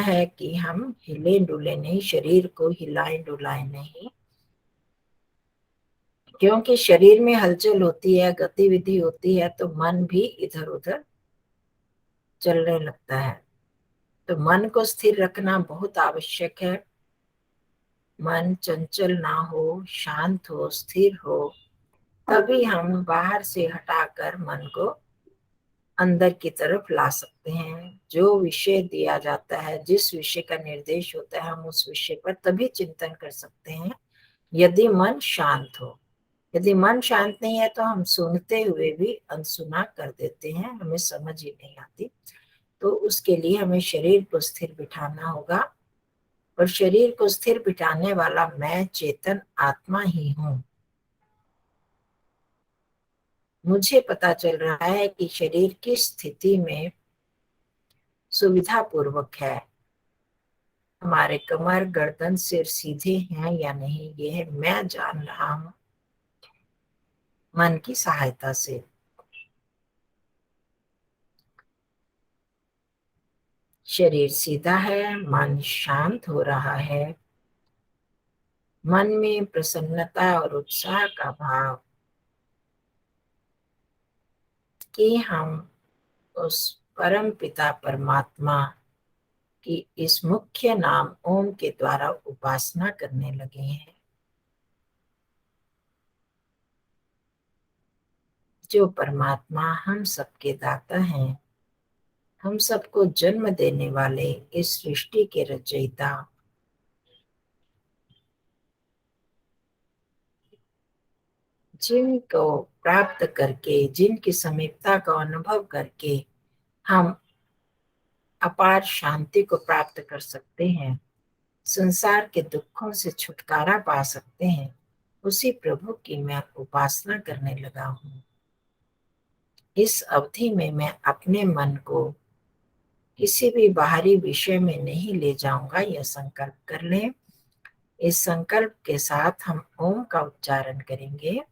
है कि हम हिले डुले नहीं, शरीर को हिलाएं डुलाएं नहीं, क्योंकि शरीर में हलचल होती है, गतिविधि होती है, तो मन भी इधर उधर चलने लगता है। तो मन को स्थिर रखना बहुत आवश्यक है। मन चंचल ना हो, शांत हो, स्थिर हो, तभी हम बाहर से हटाकर मन को अंदर की तरफ ला सकते हैं। जो विषय दिया जाता है, जिस विषय का निर्देश होता है, हम उस विषय पर तभी चिंतन कर सकते हैं यदि मन शांत हो। यदि मन शांत नहीं है तो हम सुनते हुए भी अनसुना कर देते हैं, हमें समझ ही नहीं आती। तो उसके लिए हमें शरीर को स्थिर बिठाना होगा, और शरीर को स्थिर बिठाने वाला मैं चेतन आत्मा ही हूँ। मुझे पता चल रहा है कि शरीर किस स्थिति में सुविधा पूर्वक है, हमारे कमर गर्दन सिर सीधे हैं या नहीं, यह मैं जान रहा हूँ मन की सहायता से। शरीर सीधा है, मन शांत हो रहा है, मन में प्रसन्नता और उत्साह का भाव कि हम उस परम पिता परमात्मा की इस मुख्य नाम ओम के द्वारा उपासना करने लगे हैं, जो परमात्मा हम सबके दाता हैं, हम सबको जन्म देने वाले, इस सृष्टि के रचयिता, जिनको प्राप्त करके, जिनकी समीपता का अनुभव करके हम अपार शांति को प्राप्त कर सकते हैं, संसार के दुखों से छुटकारा पा सकते हैं, उसी प्रभु की मैं उपासना करने लगा हूँ। इस अवधि में मैं अपने मन को किसी भी बाहरी विषय में नहीं ले जाऊंगा, यह संकल्प कर लें। इस संकल्प के साथ हम ओम का उच्चारण करेंगे।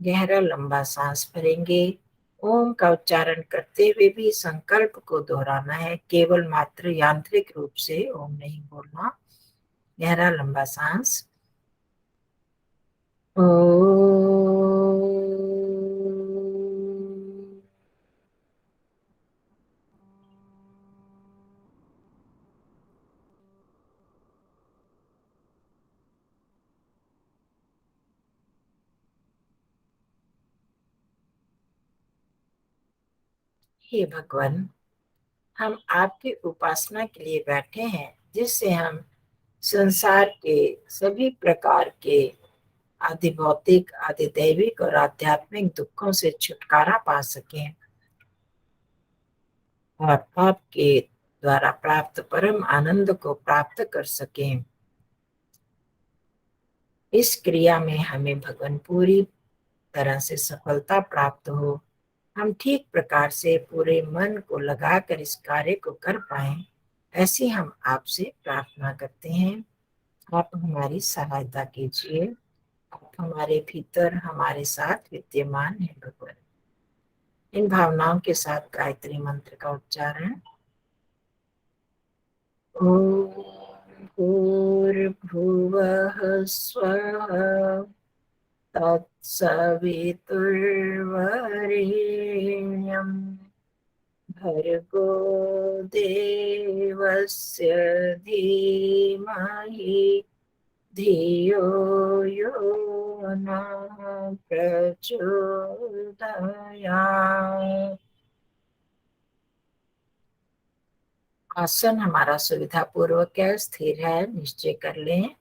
गहरा लंबा सांस भरेंगे। ओम का उच्चारण करते हुए भी संकल्प को दोहराना है, केवल मात्र यांत्रिक रूप से ओम नहीं बोलना। गहरा लंबा सांस। ओ हे भगवान, हम आपकी उपासना के लिए बैठे हैं, जिससे हम संसार के सभी प्रकार के आदि भौतिक, आदि दैविक और आध्यात्मिक दुखों से छुटकारा पा सकें और आपके द्वारा प्राप्त परम आनंद को प्राप्त कर सकें। इस क्रिया में हमें भगवान पूरी तरह से सफलता प्राप्त हो, हम ठीक प्रकार से पूरे मन को लगाकर इस कार्य को कर पाएं, ऐसी हम आपसे प्रार्थना करते हैं। आप हमारी सहायता कीजिए। आप हमारे भीतर हमारे साथ विद्यमान हैं भगवान। इन भावनाओं के साथ गायत्री मंत्र का उच्चारण। ओम भूर्भुवः स्वः तत्सवितुर्वरेण्यम् भर्गो देवस्य धीमहि धियो यो नः प्रचोदयात्। आसन हमारा सुविधा पूर्वक है, स्थिर है, निश्चय कर लें।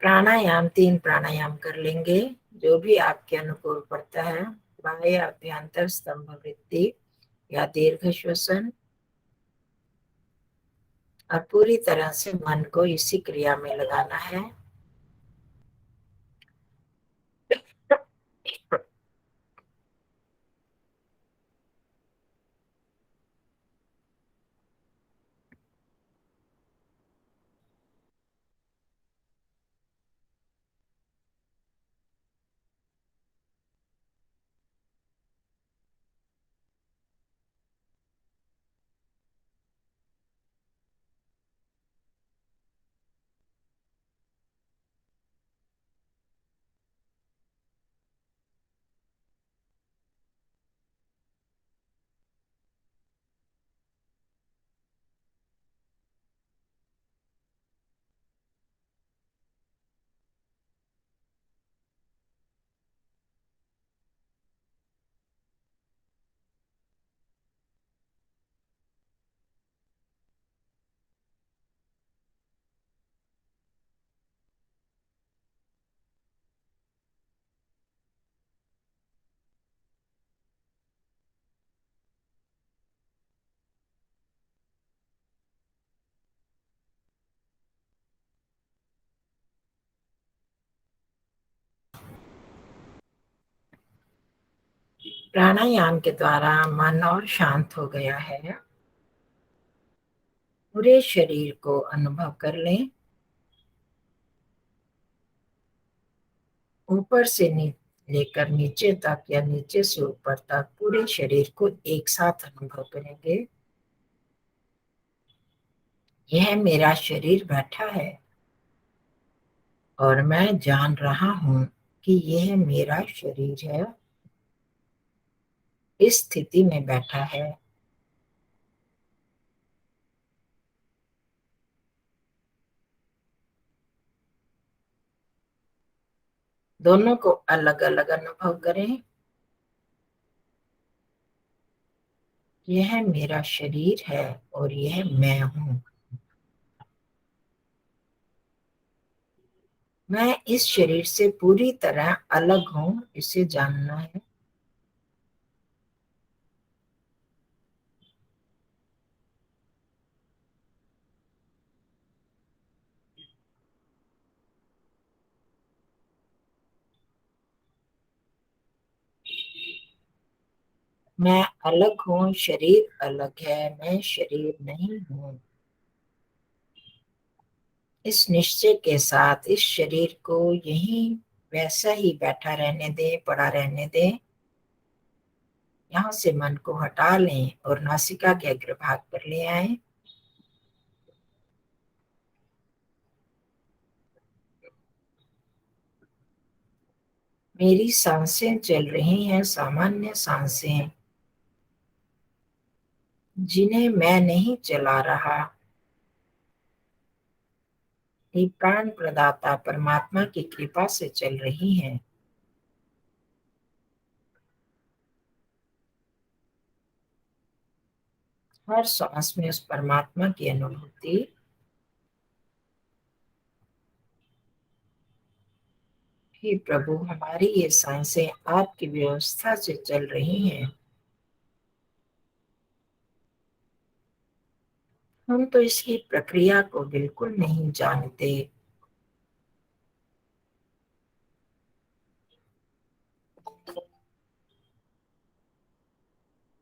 प्राणायाम 3 प्राणायाम कर लेंगे, जो भी आपके अनुकूल पड़ता है। बाह्य अभ्यंतर स्तंभ वृत्ति या दीर्घ श्वसन, और पूरी तरह से मन को इसी क्रिया में लगाना है। प्राणायाम के द्वारा मन और शांत हो गया है। पूरे शरीर को अनुभव कर लें, ऊपर से लेकर नीचे तक या नीचे से ऊपर तक पूरे शरीर को एक साथ अनुभव करेंगे। यह मेरा शरीर बैठा है और मैं जान रहा हूं कि यह मेरा शरीर है, इस स्थिति में बैठा है। दोनों को अलग अलग अनुभव करें। यह मेरा शरीर है और यह मैं हूं। मैं इस शरीर से पूरी तरह अलग हूं, इसे जानना है। मैं अलग हूं, शरीर अलग है, मैं शरीर नहीं हूं। इस निश्चय के साथ इस शरीर को यहीं वैसा ही बैठा रहने दें, पड़ा रहने दें। यहाँ से मन को हटा लें और नासिका के अग्रभाग पर ले आए। मेरी सांसें चल रही हैं, सामान्य सांसें, जिन्हें मैं नहीं चला रहा। ये प्राण प्रदाता परमात्मा की कृपा से चल रही हैं। हर सांस में उस परमात्मा की अनुभूति। हे प्रभु, हमारी ये सांसें आपकी व्यवस्था से चल रही हैं। हम तो इसकी प्रक्रिया को बिल्कुल नहीं जानते।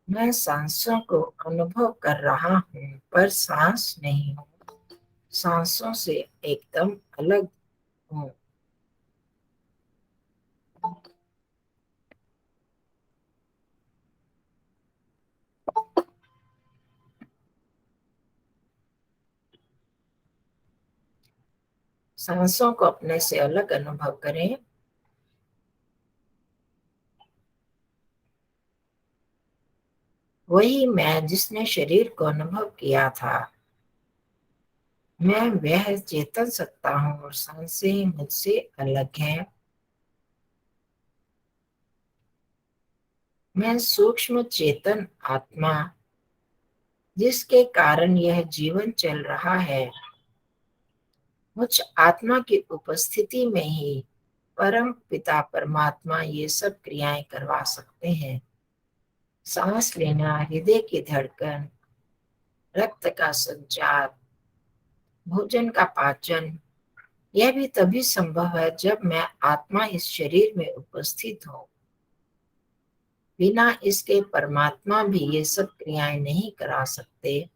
मैं सांसों को अनुभव कर रहा हूँ पर सांस नहीं हूँ, सांसों से एकदम अलग हूँ। सांसों को अपने से अलग अनुभव करें। वही मैं जिसने शरीर को अनुभव किया था, मैं वह चेतन सत्ता हूँ और सांसें मुझसे अलग हैं। मैं सूक्ष्म चेतन आत्मा, जिसके कारण यह जीवन चल रहा है। मुझ आत्मा की उपस्थिति में ही परम पिता परमात्मा ये सब क्रियाएं करवा सकते हैं। सांस लेना, हृदय की धड़कन, रक्त का संचार, भोजन का पाचन, यह भी तभी संभव है जब मैं आत्मा इस शरीर में उपस्थित हूँ। बिना इसके परमात्मा भी ये सब क्रियाएं नहीं करा सकते।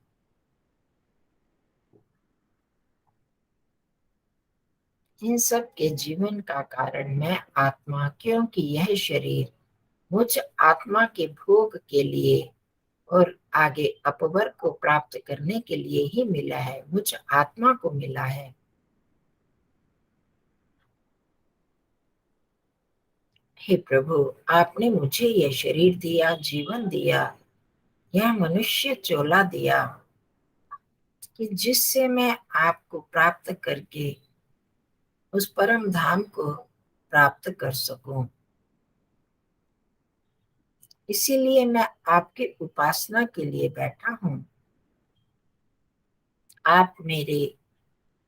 इन सब के जीवन का कारण मैं आत्मा, क्योंकि यह शरीर मुझ आत्मा के भोग के लिए और आगे अपवर्ग को प्राप्त करने के लिए ही मिला है, मुझ आत्मा को मिला है। हे प्रभु, आपने मुझे यह शरीर दिया, जीवन दिया, यह मनुष्य चोला दिया कि जिससे मैं आपको प्राप्त करके उस परम धाम को प्राप्त कर सकूं। इसीलिए मैं आपकी उपासना के लिए बैठा हूं। आप मेरे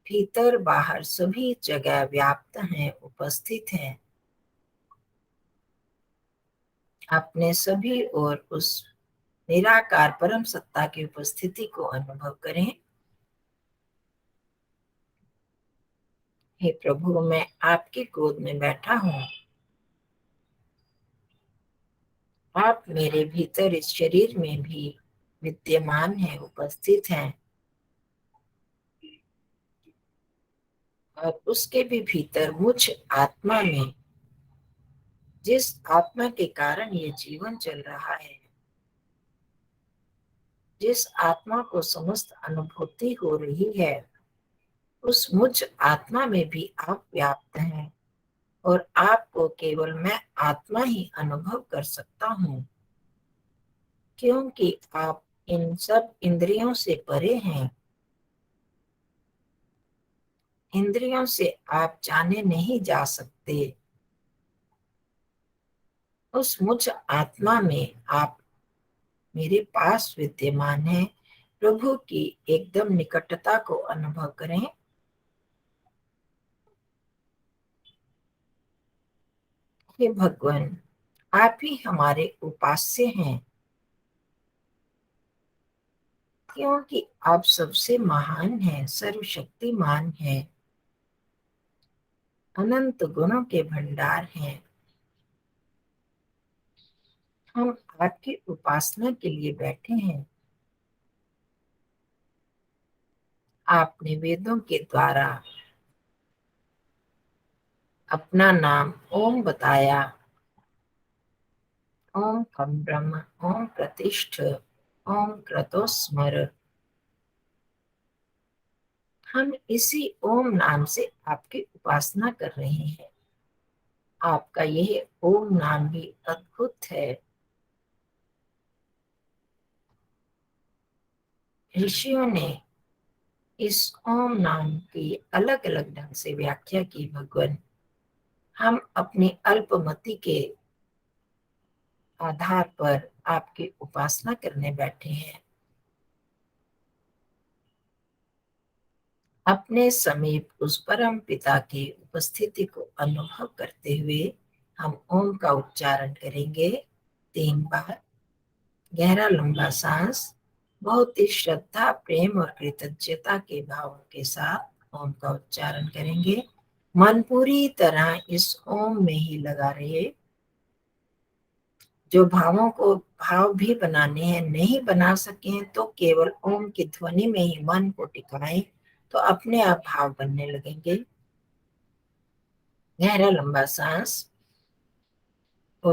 भीतर बाहर सभी जगह व्याप्त हैं, उपस्थित हैं। अपने सभी और उस निराकार परम सत्ता की उपस्थिति को अनुभव करें। हे प्रभु, मैं आपकी गोद में बैठा हूँ। आप मेरे भीतर इस शरीर में भी विद्यमान है, उपस्थित हैं, और उसके भी भीतर मुझ आत्मा में, जिस आत्मा के कारण ये जीवन चल रहा है, जिस आत्मा को समस्त अनुभूति हो रही है, उस मुझ आत्मा में भी आप व्याप्त हैं, और आपको केवल मैं आत्मा ही अनुभव कर सकता हूँ, क्योंकि आप इन सब इंद्रियों से परे हैं। इंद्रियों से आप जाने नहीं जा सकते। उस मुझ आत्मा में आप मेरे पास विद्यमान हैं। प्रभु की एकदम निकटता को अनुभव करें। हे भगवान, आप ही हमारे उपास्य हैं, क्योंकि आप सबसे महान हैं, सर्वशक्तिमान हैं, अनंत गुणों के भंडार हैं। हम आपकी उपासना के लिए बैठे हैं। आपने वेदों के द्वारा अपना नाम ओम बताया। ओम कम ब्रह्म, ओम प्रतिष्ठ, ओम क्रतो स्मर। हम इसी ओम नाम से आपकी उपासना कर रहे हैं। आपका यह ओम नाम भी अद्भुत है। ऋषियों ने इस ओम नाम की अलग अलग ढंग से व्याख्या की। भगवान, हम अपनी अल्पमति के आधार पर आपकी उपासना करने बैठे हैं। अपने समीप उस परम पिता की उपस्थिति को अनुभव करते हुए हम ओम का उच्चारण करेंगे 3 बार। गहरा लंबा सांस, बहुत ही श्रद्धा, प्रेम और कृतज्ञता के भावों के साथ ओम का उच्चारण करेंगे। मन पूरी तरह इस ओम में ही लगा रहे। जो भावों को भाव भी बनाने हैं, नहीं बना सके तो केवल ओम की ध्वनि में ही मन को टिकाएं, तो अपने आप भाव बनने लगेंगे। गहरा लंबा सांस। ओ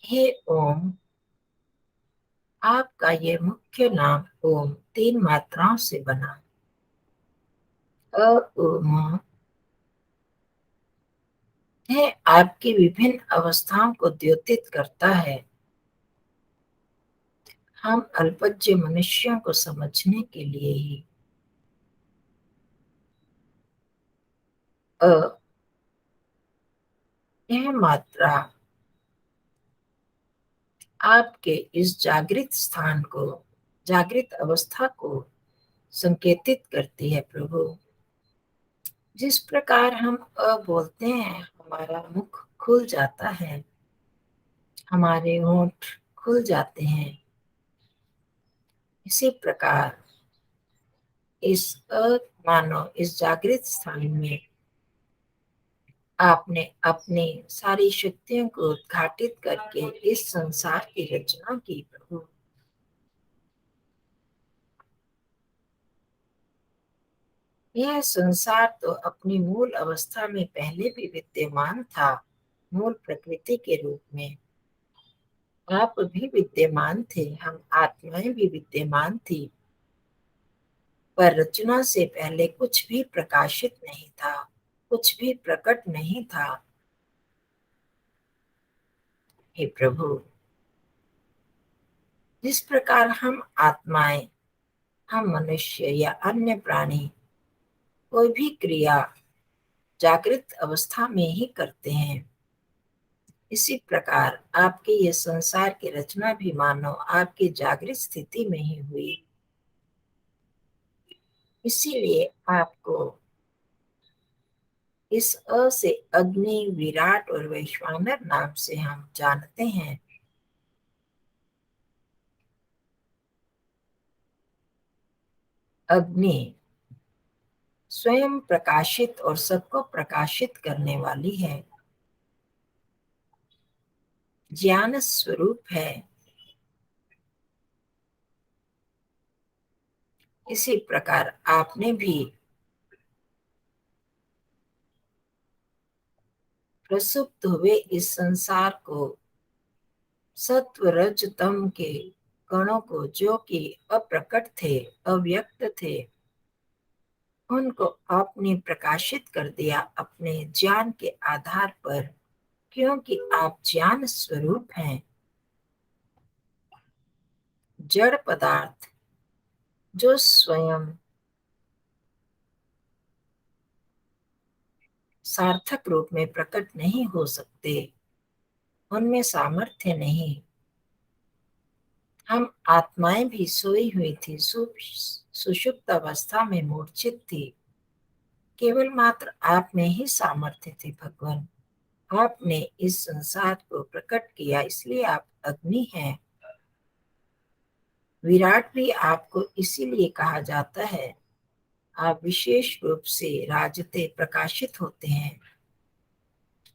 हे ओम, आपका ये मुख्य नाम ओम 3 मात्राओं से बना। अ ओम है, आपकी विभिन्न अवस्थाओं को द्योतित करता है। हम अल्पज्य मनुष्यों को समझने के लिए ही अ यह मात्रा आपके इस जागृत स्थान को, जागृत अवस्था को संकेतित करती है। प्रभु, जिस प्रकार हम बोलते हैं, हमारा मुख खुल जाता है, हमारे होंठ खुल जाते हैं, इसी प्रकार इस मानो इस जागृत स्थान में आपने अपनी सारी शक्तियों को उद्घाटित करके इस संसार की रचना की। प्रभु, यह संसार तो अपनी मूल अवस्था में पहले भी विद्यमान था, मूल प्रकृति के रूप में। आप भी विद्यमान थे, हम आत्माएं भी विद्यमान थी, पर रचना से पहले कुछ भी प्रकाशित नहीं था, कुछ भी प्रकट नहीं था। हे प्रभु, जिस प्रकार हम आत्माएं, हम मनुष्य या अन्य प्राणी कोई भी क्रिया जागृत अवस्था में ही करते हैं, इसी प्रकार आपके ये संसार की रचना भी मानो आपकी जागृत स्थिति में ही हुई। इसीलिए आपको इस अ से अग्नि, विराट और वैश्वानर नाम से हम जानते हैं। अग्नि स्वयं प्रकाशित और सबको प्रकाशित करने वाली है, ज्ञान स्वरूप है। इसी प्रकार आपने भी प्रसुप्त हुए इस संसार को, सत्व रज तम के कणों को, जो कि अप्रकट थे, अव्यक्त थे, उनको आपने प्रकाशित कर दिया अपने ज्ञान के आधार पर, क्योंकि आप ज्ञान स्वरूप हैं। जड़ पदार्थ जो स्वयं सार्थक रूप में प्रकट नहीं हो सकते, उनमें सामर्थ्य नहीं। हम आत्माएं भी सोई हुई थी, सुषुप्त अवस्था में मूर्छित थी। केवल मात्र आप में ही सामर्थ्य थे भगवान। आपने इस संसार को प्रकट किया, इसलिए आप अग्नि हैं। विराट भी आपको इसीलिए कहा जाता है। आप विशेष रूप से राजते प्रकाशित होते हैं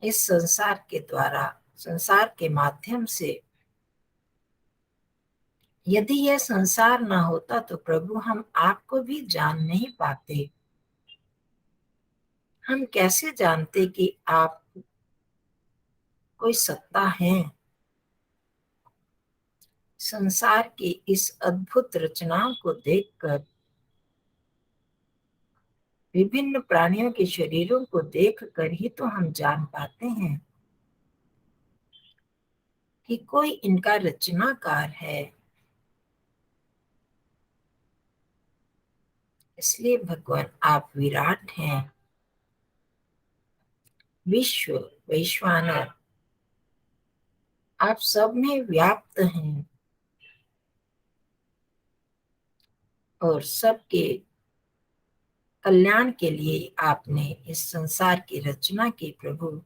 इस संसार के द्वारा, संसार के माध्यम से। यदि यह संसार न होता तो प्रभु हम आपको भी जान नहीं पाते। हम कैसे जानते कि आप कोई सत्ता है। संसार की इस अद्भुत रचनाओं को देखकर, विभिन्न प्राणियों के शरीरों को देखकर ही तो हम जान पाते हैं कि कोई इनका रचनाकार है। इसलिए भगवान आप विराट हैं, विश्व वैश्वानर, आप सब में व्याप्त हैं और सबके कल्याण के लिए आपने इस संसार की रचना की प्रभु।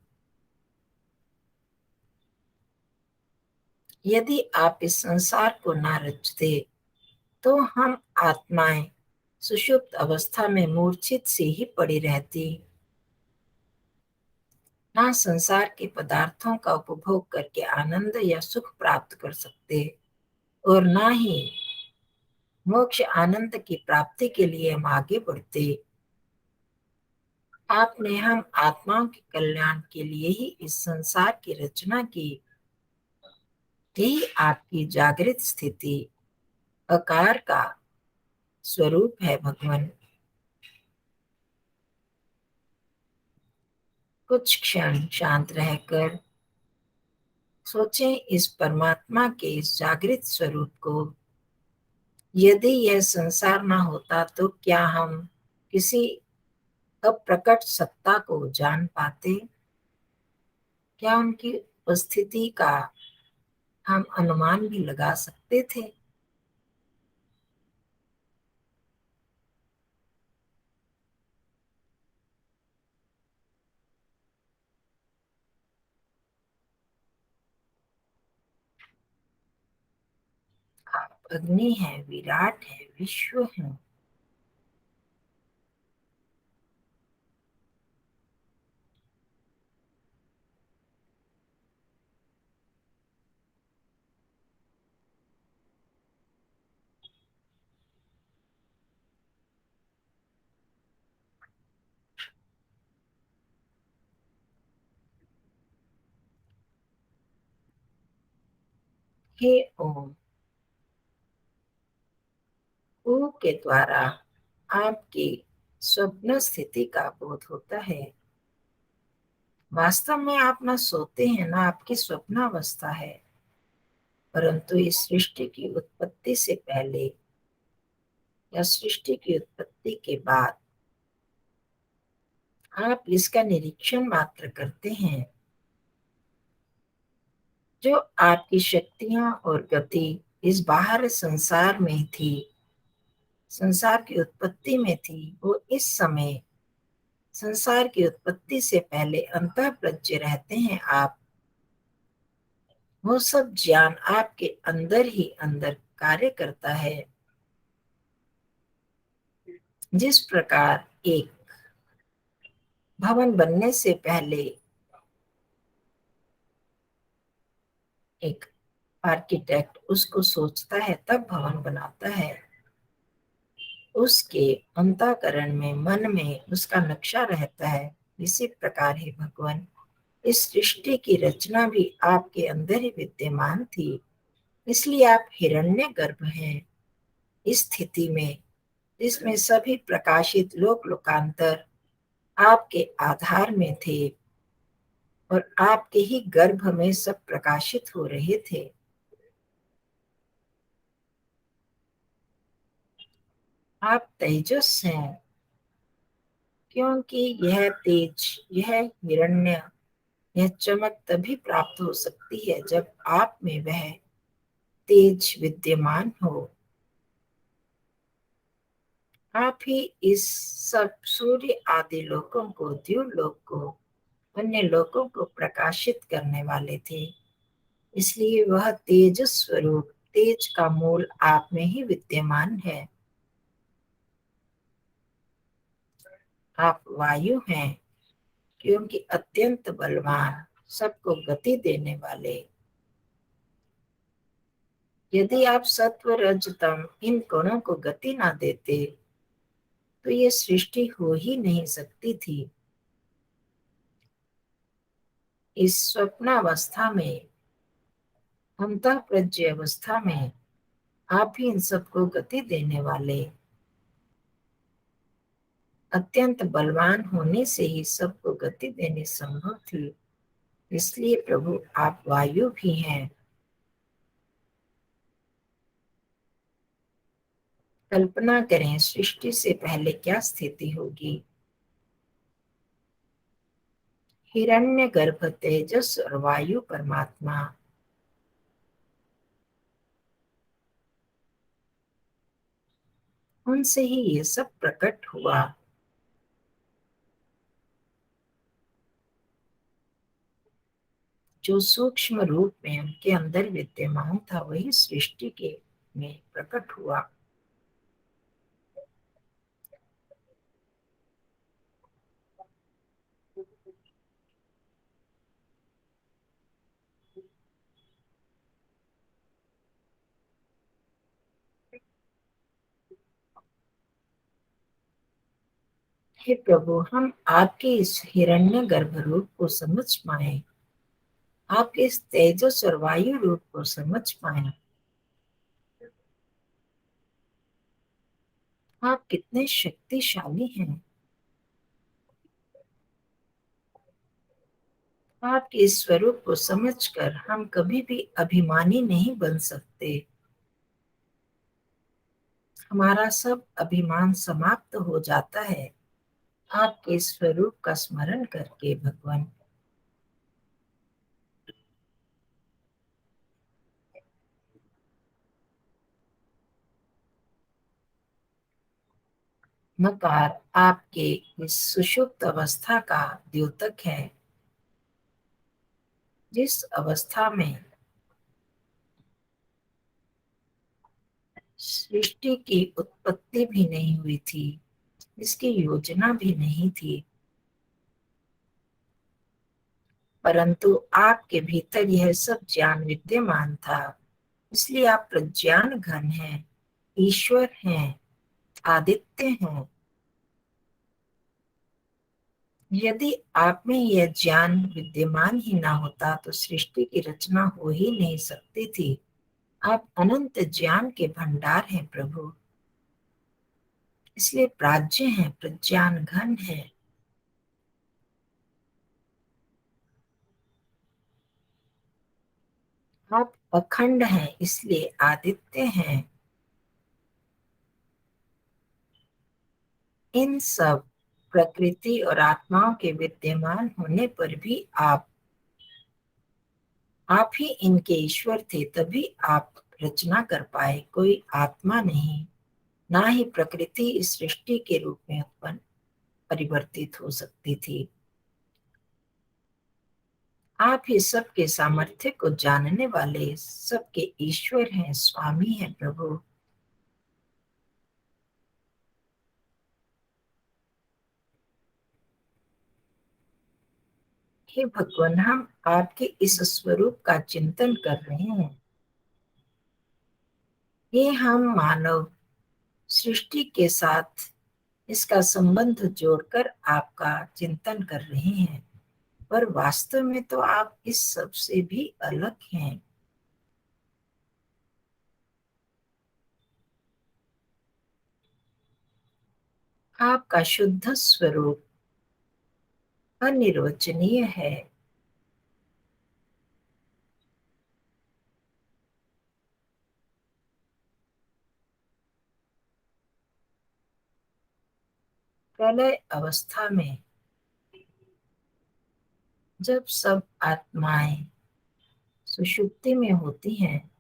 यदि आप इस संसार को ना रचते तो हम आत्माएं सुषुप्त अवस्था में मूर्छित से ही पड़ी रहती, ना संसार के पदार्थों का उपभोग करके आनंद या सुख प्राप्त कर सकते, और ना ही मोक्ष आनंद की प्राप्ति के लिए हम आगे बढ़ते। आपने हम आत्माओं के कल्याण के लिए ही इस संसार की रचना की। यही आपकी जागृत स्थिति आकार का स्वरूप है भगवान। कुछ क्षण शांत रहकर सोचें इस परमात्मा के इस जागृत स्वरूप को। यदि यह संसार ना होता तो क्या हम किसी अप्रकट सत्ता को जान पाते? क्या उनकी उपस्थिति का हम अनुमान भी लगा सकते थे? आप अग्नि है, विराट है, विश्व है। हे ओम, ऊ के द्वारा आपकी स्वप्न स्थिति का बोध होता है। वास्तव में आप ना सोते हैं, ना आपकी स्वप्नावस्था है, परंतु इस सृष्टि की उत्पत्ति से पहले या सृष्टि की उत्पत्ति के बाद आप इसका निरीक्षण मात्र करते हैं। जो आपकी शक्तियां और गति इस बाहर संसार में थी, संसार की उत्पत्ति में थी, वो इस समय संसार की उत्पत्ति से पहले अंतःप्रज्ञ रहते हैं आप। वो सब ज्ञान आपके अंदर ही अंदर कार्य करता है। जिस प्रकार एक भवन बनने से पहले एक आर्किटेक्ट उसको सोचता है तब भवन बनाता है, उसके अंतःकरण में, मन में उसका नक्शा रहता है। इसी प्रकार ही भगवान, इस सृष्टि की रचना भी आपके अंदर ही विद्यमान थी, इसलिए आप हिरण्यगर्भ हैं। इस स्थिति में जिसमें सभी प्रकाशित लोक लोकांतर आपके आधार में थे और आपके ही गर्भ में सब प्रकाशित हो रहे थे। आप तेजस हैं, क्योंकि यह तेज, यह हिरण्य, यह चमक तभी प्राप्त हो सकती है जब आप में वह तेज विद्यमान हो। आप ही इस सब सूर्य आदि लोकों को, द्युलोक को, अन्य लोकों को प्रकाशित करने वाले थे। इसलिए वह तेज स्वरूप, तेज का मूल आप में ही विद्यमान है। आप वायु हैं, क्योंकि अत्यंत बलवान, सबको गति देने वाले। यदि आप सत्व रज तम इन गुणों को गति ना देते तो ये सृष्टि हो ही नहीं सकती थी। इस स्वप्नावस्था में, अंतःप्रज्ञ अवस्था में आप ही इन सबको गति देने वाले, अत्यंत बलवान होने से ही सबको गति देनी संभव थी। इसलिए प्रभु आप वायु भी हैं। कल्पना करें सृष्टि से पहले क्या स्थिति होगी। हिरण्य गर्भ, तेजस और वायु परमात्मा, उनसे ही ये सब प्रकट हुआ। जो सूक्ष्म रूप में उनके अंदर विद्यमान था वही सृष्टि के में प्रकट हुआ। हे प्रभु, हम आपके इस हिरण्य गर्भ रूप को समझ पाए, आपके इस तेजस और वायु रूप को समझ पाए। आप कितने शक्तिशाली हैं। आपके इस स्वरूप को समझकर हम कभी भी अभिमानी नहीं बन सकते। हमारा सब अभिमान समाप्त हो जाता है आपके स्वरूप का स्मरण करके। भगवान, मकार आपके इस सुषुप्त अवस्था का द्योतक है, जिस अवस्था में सृष्टि की उत्पत्ति भी नहीं हुई थी, इसकी योजना भी नहीं थी, परंतु आपके भीतर यह सब ज्ञान विद्यमान था। इसलिए आप प्रज्ञान घन हैं, ईश्वर हैं, आदित्य हैं। यदि आप में यह ज्ञान विद्यमान ही ना होता तो सृष्टि की रचना हो ही नहीं सकती थी। आप अनंत ज्ञान के भंडार हैं प्रभु, इसलिए प्राज्य हैं, प्रज्ञान घन है। अखंड हैं इसलिए आदित्य हैं। इन सब प्रकृति और आत्माओं के विद्यमान होने पर भी आप ही इनके ईश्वर थे, तभी आप रचना कर पाए। कोई आत्मा नहीं, ना ही प्रकृति इस सृष्टि के रूप में उत्पन्न परिवर्तित हो सकती थी। आप ही सबके सामर्थ्य को जानने वाले, सबके ईश्वर हैं, स्वामी हैं प्रभु। हे भगवान, हम आपके इस स्वरूप का चिंतन कर रहे हैं। ये हम मानव सृष्टि के साथ इसका संबंध जोड़कर आपका चिंतन कर रहे हैं, पर वास्तव में तो आप इस सब से भी अलग हैं। आपका शुद्ध स्वरूप अनिर्वचनीय है। प्रलय अवस्था में जब सब आत्माएं सुषुप्ति में होती हैं,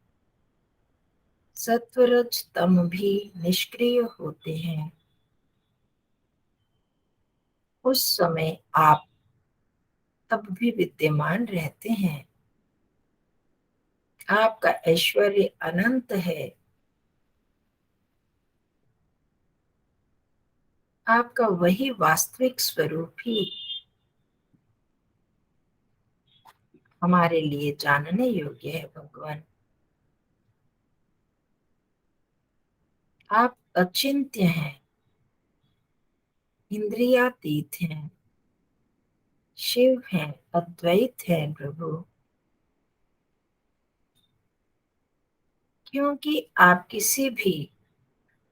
सत्वरज तम भी निष्क्रिय होते हैं, उस समय आप तब भी विद्यमान रहते हैं। आपका ऐश्वर्य अनंत है। आपका वही वास्तविक स्वरूप ही हमारे लिए जानने योग्य है भगवान। आप अचिंत्य हैं, इंद्रियातीत हैं, शिव हैं, अद्वैत हैं प्रभु। क्योंकि आप किसी भी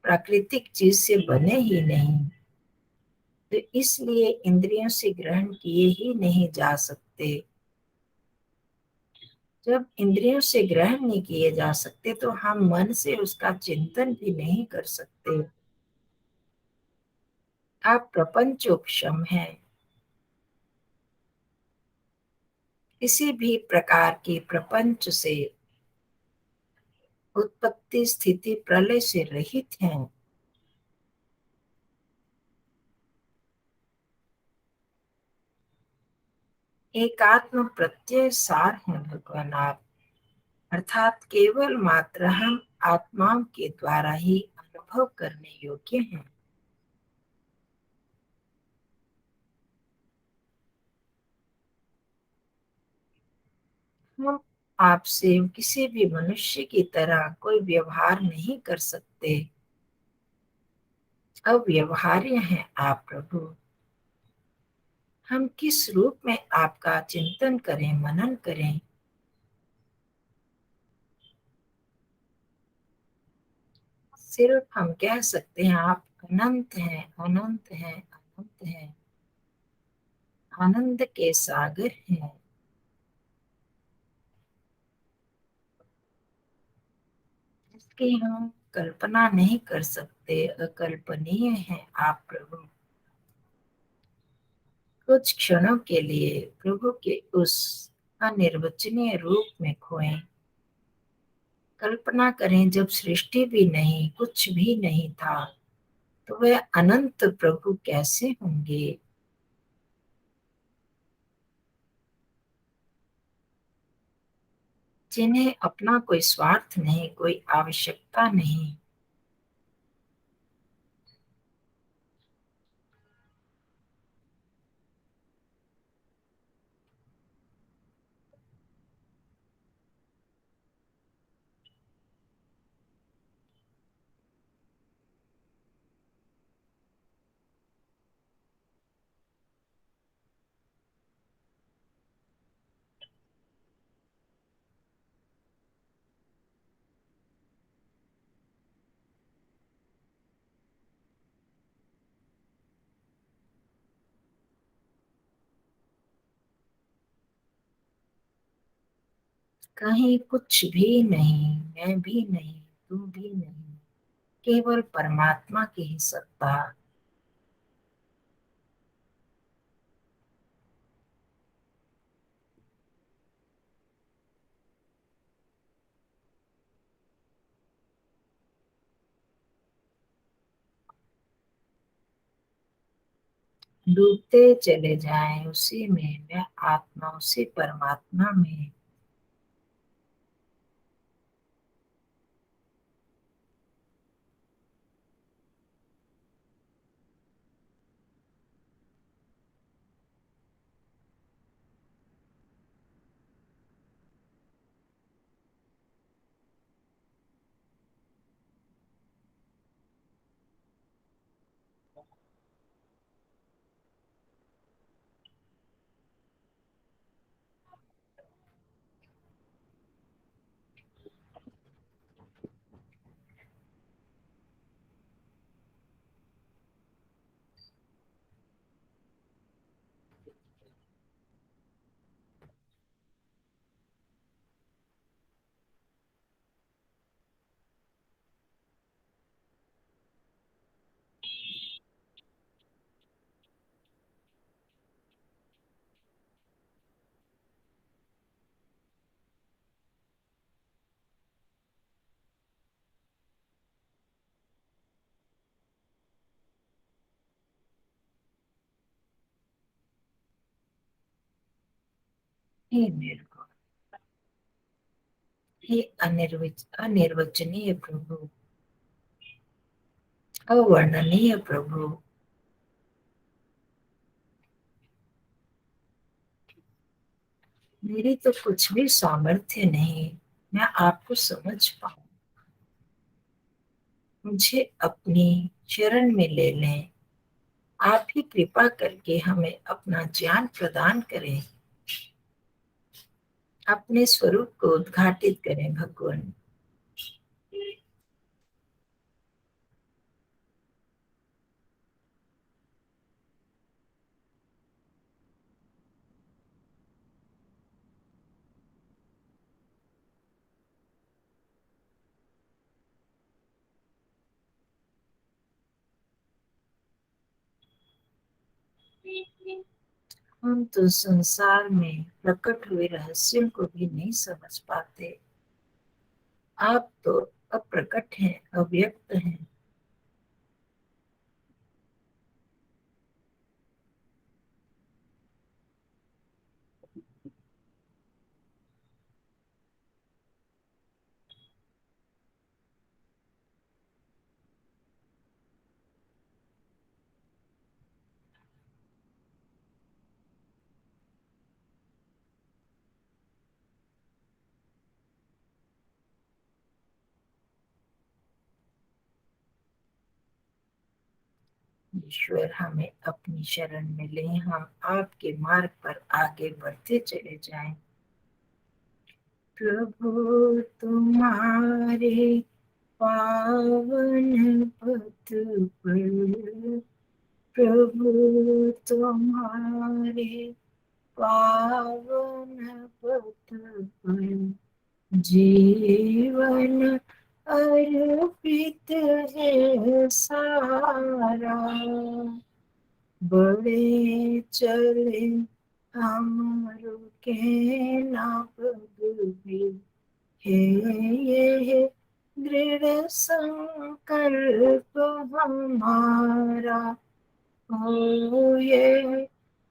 प्राकृतिक चीज से बने ही नहीं, तो इसलिए इंद्रियों से ग्रहण किए ही नहीं जा सकते। जब इंद्रियों से ग्रहण नहीं किए जा सकते, तो हम मन से उसका चिंतन भी नहीं कर सकते। आप प्रपंचोपशम हैं। किसी भी प्रकार की प्रपंच से, उत्पत्ति स्थिति प्रलय से रहित हैं। एकात्म प्रत्यय सार हैं भगवान आप, अर्थात केवल मात्र हम आत्माओं के द्वारा ही अनुभव करने योग्य हैं। हम आपसे किसी भी मनुष्य की तरह कोई व्यवहार नहीं कर सकते। अव्यवहार्य हैं आप प्रभु। हम किस रूप में आपका चिंतन करें, मनन करें। सिर्फ हम कह सकते हैं आप अनंत हैं, अनंत हैं, अनंत हैं, आनंद के सागर हैं। इसकी हम कल्पना नहीं कर सकते, अकल्पनीय हैं आप प्रभु। कुछ क्षणों के लिए प्रभु के उस अनिर्वचनीय रूप में खोएं। कल्पना करें, जब सृष्टि भी नहीं, कुछ भी नहीं था, तो वह अनंत प्रभु कैसे होंगे। जिन्हें अपना कोई स्वार्थ नहीं, कोई आवश्यकता नहीं। कहीं कुछ भी नहीं, मैं भी नहीं, तू भी नहीं, केवल परमात्मा की ही सत्ता। डूबते चले जाएं उसी में, मैं आत्मा उसी परमात्मा में। हे मेरे को, हे अनिर्वचनीय प्रभु, अवर्णनीय प्रभु, मेरी तो कुछ भी सामर्थ्य नहीं मैं आपको समझ पाऊं। मुझे अपनी शरण में ले लें। आप ही कृपा करके हमें अपना ज्ञान प्रदान करें। अपने स्वरूप को उद्घाटित करें भगवान। हम तो संसार में प्रकट हुए रहस्यों को भी नहीं समझ पाते। आप तो अप्रकट हैं, अव्यक्त हैं। ईश्वर हमें अपनी शरण में ले, हम आपके मार्ग पर आगे बढ़ते चले जाएं। प्रभु तुम्हारे पावन पथ पर, प्रभु तुम्हारे पावन पथ पर जीवन अर्पित है सारा। बड़े चले हम रुके ना भी है, ये दृढ़ संकल्प हमारा। हो ये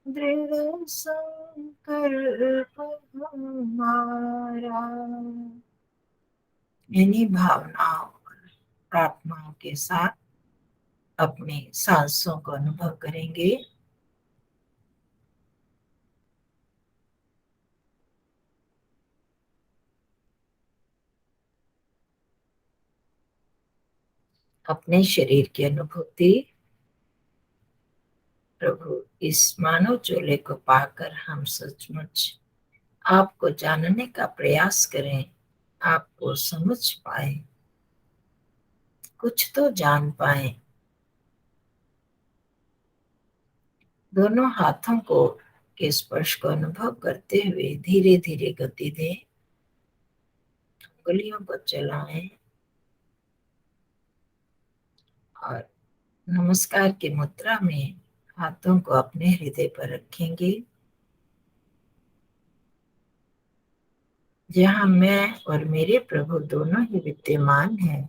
दृढ़ संकल्प हमारा। इन्हीं भावनाओं और प्रार्थनाओं के साथ अपने सांसों को अनुभव करेंगे। अपने शरीर की अनुभूति। प्रभु, इस मानव चोले को पाकर हम सचमुच आपको जानने का प्रयास करें, आपको समझ पाए, कुछ तो जान पाए। दोनों हाथों को के स्पर्श को अनुभव करते हुए धीरे धीरे गति दें। उंगलियों को चलाएं और नमस्कार की मुद्रा में हाथों को अपने हृदय पर रखेंगे, जहां मैं और मेरे प्रभु दोनों ही विद्यमान हैं।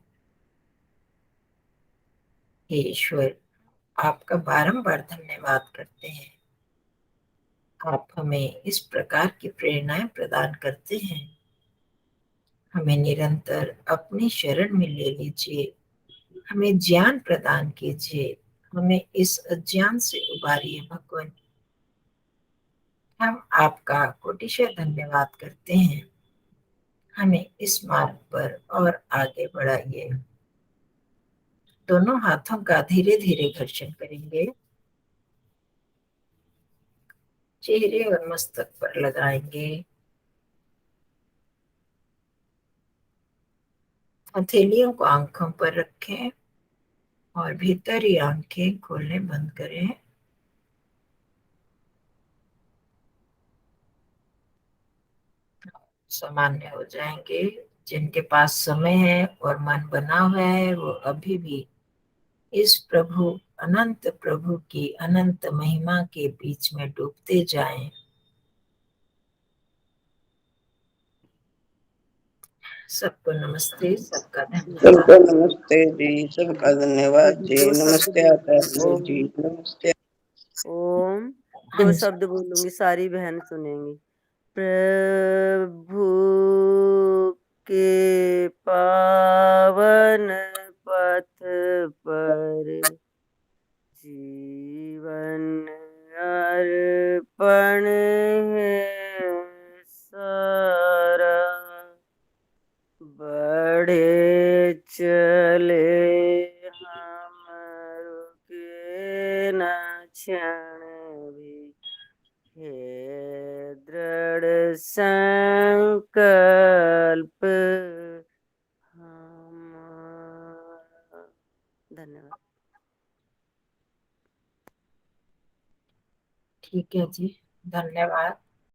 हे ईश्वर, आपका बारंबार धन्यवाद करते हैं। आप हमें इस प्रकार की प्रेरणाएं प्रदान करते हैं। हमें निरंतर अपनी शरण में ले लीजिए, हमें ज्ञान प्रदान कीजिए, हमें इस अज्ञान से उबारिए भगवान। हम आपका कोटिशः धन्यवाद करते हैं। हमें इस मार्ग पर और आगे बढ़ाइए। दोनों हाथों का धीरे धीरे घर्षण करेंगे, चेहरे और मस्तक पर लगाएंगे। हथेलियों को आंखों पर रखें और भीतर ही आंखें खोलने बंद करें। सामान्य हो जाएंगे। जिनके पास समय है और मन बना हुआ है, वो अभी भी इस अनंत प्रभु की अनंत महिमा के बीच में डूबते जाएं। सबको नमस्ते, सबका सबको धन्यवाद। नमस्ते जी, सबका धन्यवाद जी। दो शब्द नमस्ते आचार्य ओम। जी, नमस्ते। ओम हाँ दो जी। शब्द बोलूंगी, सारी बहन सुनेंगी। प्रभु के पावन पथ पर जीवन अर्पण है सारा, बढ़े चले हम रुके न क्षण भी, हे दृढ़ संकल्प हम। धन्यवाद। ठीक है जी, धन्यवाद।